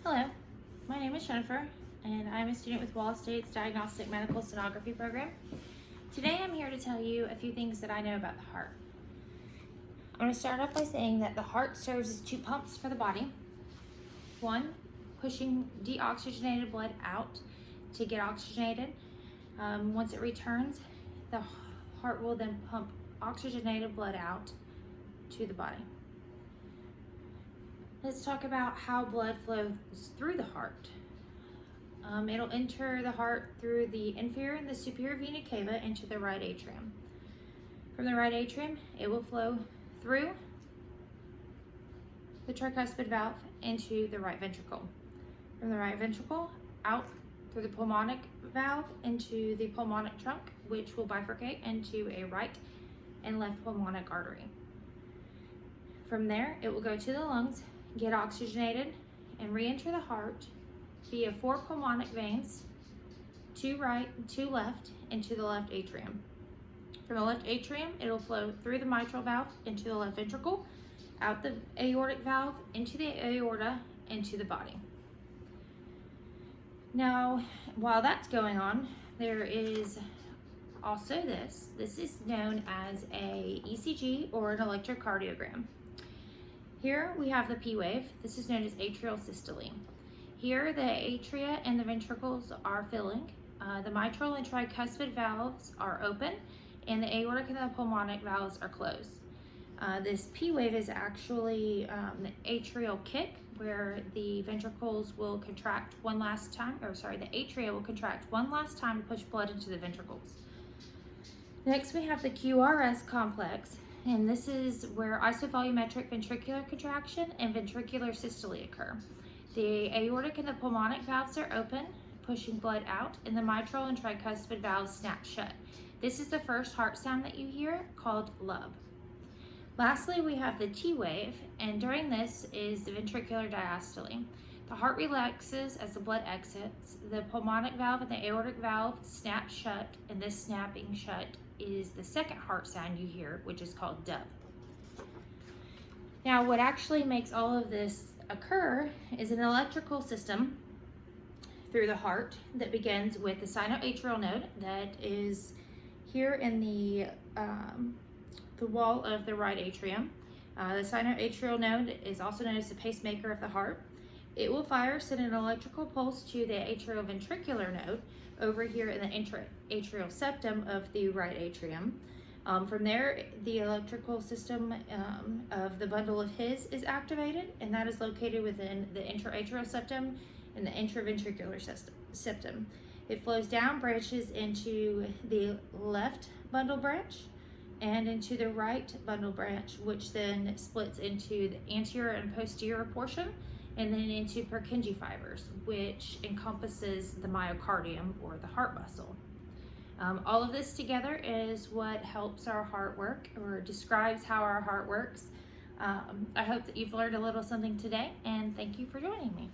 Hello, my name is Jennifer, and I'm a student with Wall State's Diagnostic Medical Sonography program. Today I'm here to tell you a few things that I know about the heart. I'm going to start off by saying that the heart serves as two pumps for the body. One, pushing deoxygenated blood out to get oxygenated. Once it returns, the heart will then pump oxygenated blood out to the body. Let's talk about how blood flows through the heart. It'll enter the heart through the inferior and the superior vena cava into the right atrium. From the right atrium, it will flow through the tricuspid valve into the right ventricle. From the right ventricle, out through the pulmonic valve into the pulmonic trunk, which will bifurcate into a right and left pulmonic artery. From there, it will go to the lungs, get oxygenated, and re-enter the heart via 4 pulmonic veins, 2 right and 2 left, into the left atrium. From the left atrium, it'll flow through the mitral valve into the left ventricle, out the aortic valve, into the aorta, into the body. Now, while that's going on, there is also this. This is known as a ECG or an electrocardiogram. Here we have the P wave. This is known as atrial systole. Here the atria and the ventricles are filling. The mitral and tricuspid valves are open, and the aortic and the pulmonic valves are closed. This P wave is actually the atrial kick, where the ventricles will contract one last time, the atria will contract one last time to push blood into the ventricles. Next we have the QRS complex. And this is where isovolumetric ventricular contraction and ventricular systole occur. The aortic and the pulmonic valves are open, pushing blood out, and the mitral and tricuspid valves snap shut. This is the first heart sound that you hear, called lub. Lastly, we have the T wave, and during this is the ventricular diastole. The heart relaxes as the blood exits. The pulmonic valve and the aortic valve snap shut, and this snapping shut is the second heart sound you hear, which is called dub. Now, what actually makes all of this occur is an electrical system through the heart that begins with the sinoatrial node that is here in the wall of the right atrium. The sinoatrial node is also known as the pacemaker of the heart. It will send an electrical pulse to the atrioventricular node over here in the intra-atrial septum of the right atrium. From there, the electrical system of the bundle of His is activated, and that is located within the intra-atrial septum and the intraventricular septum. It flows down, branches into the left bundle branch and into the right bundle branch, which then splits into the anterior and posterior portion, and then into Purkinje fibers, which encompasses the myocardium or the heart muscle. All of this together is what helps our heart work, or describes how our heart works. I hope that you've learned a little something today, and thank you for joining me.